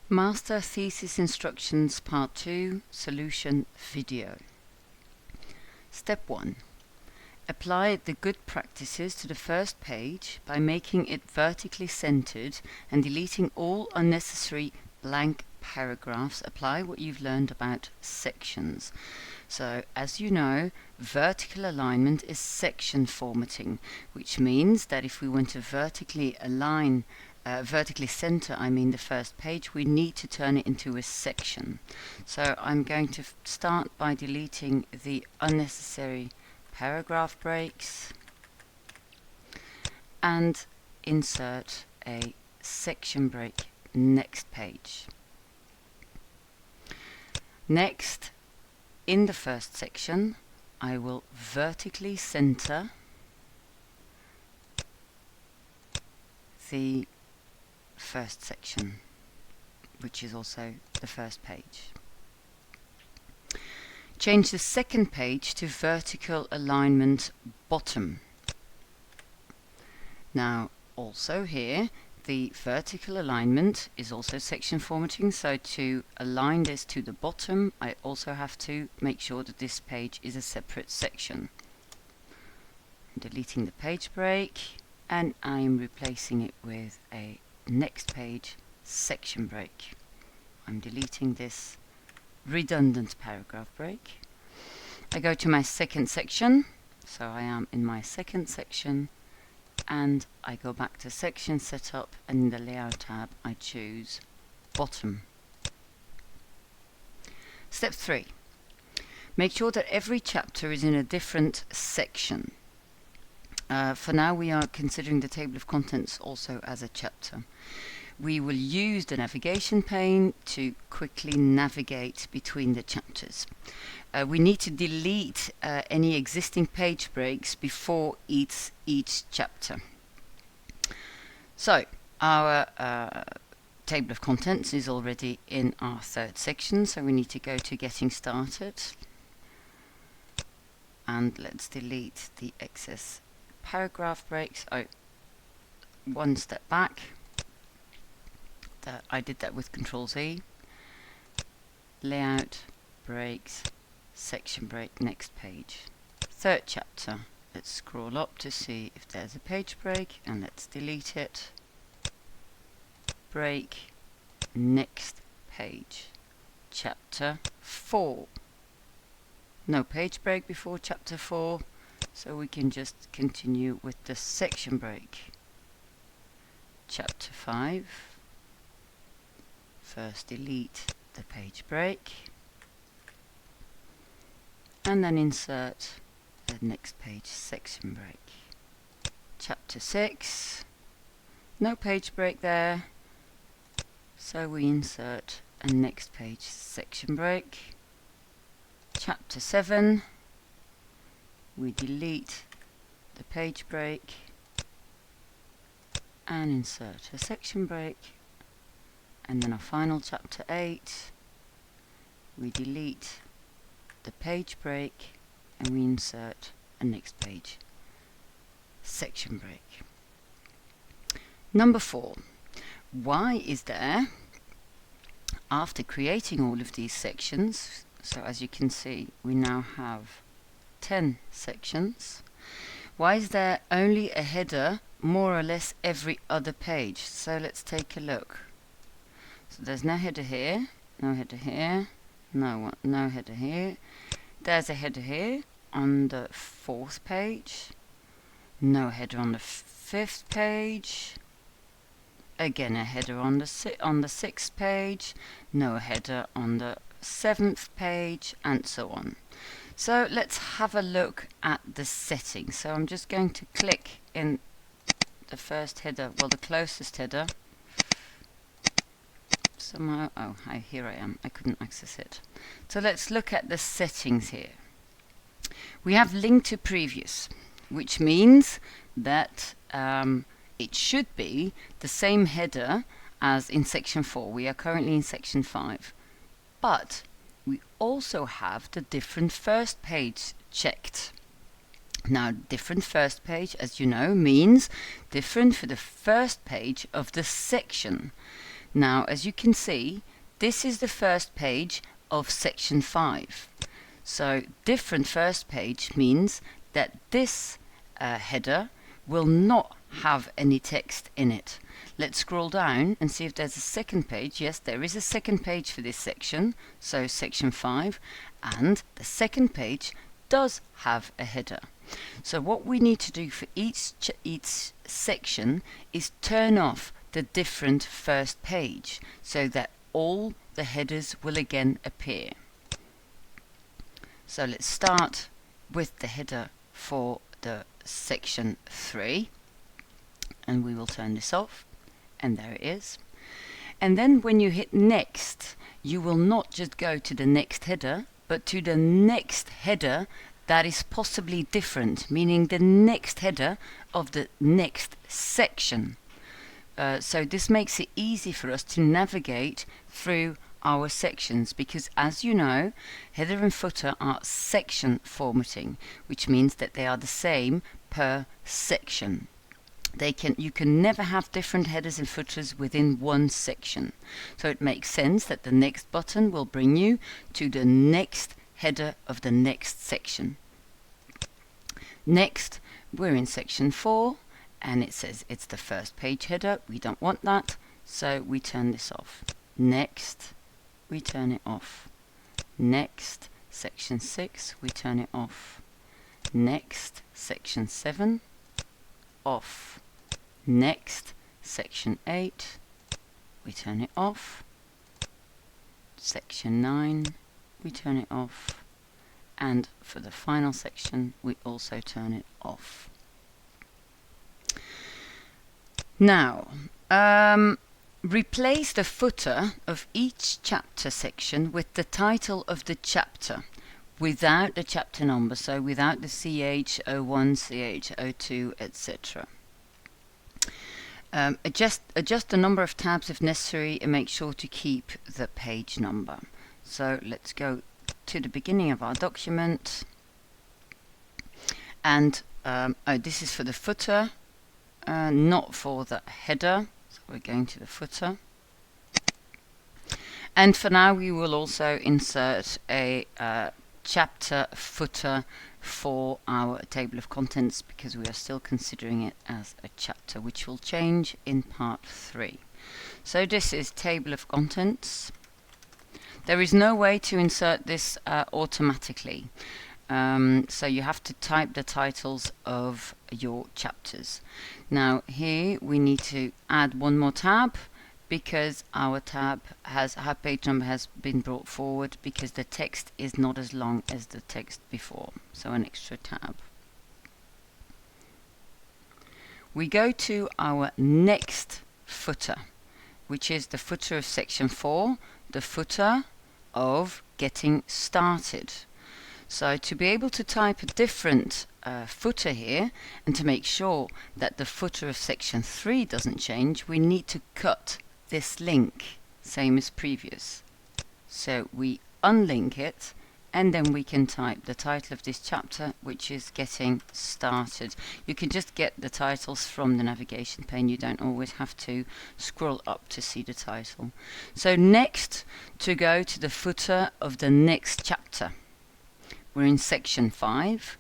Master Thesis Instructions Part 2 Solution Video. Step 1. Apply the good practices to the first page by making it vertically centered and deleting all unnecessary blank paragraphs. Apply what you've learned about sections. So, as you know, vertical alignment is section formatting, which means that if we want to vertically center, the first page, we need to turn it into a section. So I'm going to start by deleting the unnecessary paragraph breaks and insert a section break next page. Next, in the first section, I will vertically center the first section, which is also the first page. Change the second page to vertical alignment bottom. Now, also here, the vertical alignment is also section formatting, so to align this to the bottom, I also have to make sure that this page is a separate section. I'm deleting the page break, and I'm replacing it with a next page section break. I'm deleting this redundant paragraph break. I go to my second section, so I am in my second section, and I go back to section setup, and in the layout tab I choose bottom. Step 3. Make sure that every chapter is in a different section. For now we are considering the table of contents also as a chapter. We will use the navigation pane to quickly navigate between the chapters. We need to delete any existing page breaks before each chapter. So our table of contents is already in our third section, so we need to go to Getting Started, and let's delete the excess paragraph breaks. One step back. I did that with Ctrl-Z. Layout, breaks, section break, next page. Third chapter. Let's scroll up to see if there's a page break, and let's delete it. Break, next page. Chapter 4. No page break before chapter 4, so we can just continue with the section break. Chapter 5. First delete the page break, and then insert the next page section break. Chapter 6, no page break there, so we insert a next page section break. Chapter 7, we delete the page break and insert a section break. And then our final chapter 8, we delete the page break and we insert a next page section break. Number 4. Why is there, after creating all of these sections, so as you can see we now have 10 sections, why is there only a header more or less every other page? So let's take a look. So there's no header here, no header here, no header here. There's a header here on the 4th page, no header on the 5th page, again a header on the 6th page, no header on the 7th page, and so on. So let's have a look at the settings. So I'm just going to click in the first header, well, the closest header. Somehow, here I am, I couldn't access it. So let's look at the settings here. We have link to previous, which means that it should be the same header as in section 4. We are currently in section 5. But we also have the different first page checked. Now, different first page, as you know, means different for the first page of the section. Now, as you can see, this is the first page of section 5. So different first page means that this header will not have any text in it. Let's scroll down and see if there's a second page. Yes, there is a second page for this section, so section 5, and the second page does have a header. So what we need to do for each section is turn off the different first page so that all the headers will again appear. So let's start with the header for the section 3, and we will turn this off, and there it is. And then when you hit next, you will not just go to the next header, but to the next header that is possibly different, meaning the next header of the next section. So this makes it easy for us to navigate through our sections, because as you know, header and footer are section formatting, which means that they are the same per section. You can never have different headers and footers within one section. So it makes sense that the next button will bring you to the next header of the next section. Next, we're in section 4, and it says it's the first page header. We don't want that, so we turn this off. Next, we turn it off. Next, section 6, we turn it off. Next, section 7, off. Next, section 8, we turn it off. Section 9, we turn it off. And for the final section, we also turn it off. Now, replace the footer of each chapter section with the title of the chapter without the chapter number, so without the CH01, CH02, etc. Adjust the number of tabs if necessary, and make sure to keep the page number. So let's go to the beginning of our document, and this is for the footer, not for the header, so we're going to the footer. And for now we will also insert a chapter footer for our table of contents, because we are still considering it as a chapter, which will change in part 3. So this is table of contents. There is no way to insert this automatically, so you have to type the titles of your chapters. Now here we need to add one more tab, because our page number has been brought forward because the text is not as long as the text before, so an extra tab. We go to our next footer, which is the footer of section 4, the footer of getting started. So to be able to type a different footer here, and to make sure that the footer of section 3 doesn't change, we need to cut this link, same as previous. So we unlink it, and then we can type the title of this chapter, which is Getting Started. You can just get the titles from the navigation pane. You don't always have to scroll up to see the title. So next, to go to the footer of the next chapter. We're in section 5.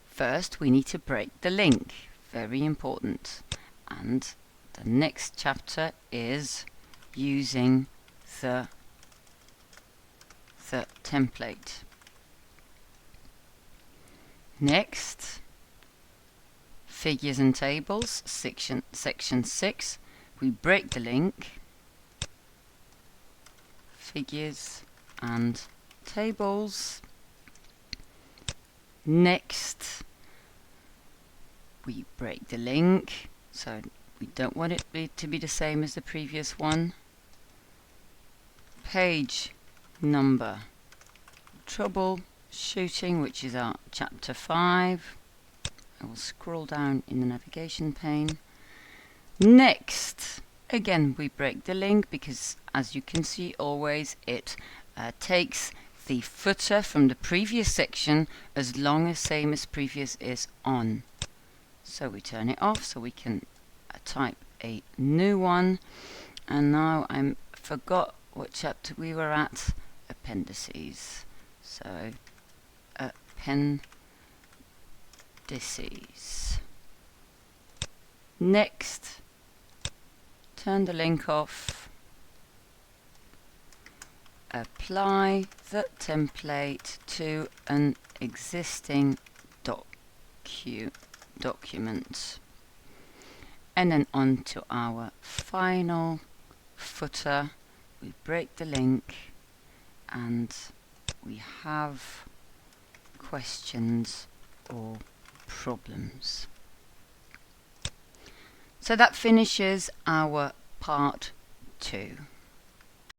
First, we need to break the link. Very important. And the next chapter is using the template. Next, figures and tables, section 6. We break the link, figures and tables. Next, we break the link, so we don't want it to be the same as the previous one. Page number troubleshooting, which is our chapter 5. I will scroll down in the navigation pane. Next, again we break the link, because as you can see always it takes the footer from the previous section as long as same as previous is on. So we turn it off so we can type a new one, And now I forgot what chapter we were at. Appendices. So appendices. Next, turn the link off. Apply the template to an existing document. And then onto our final footer. We break the link and we have questions or problems. So that finishes our part 2.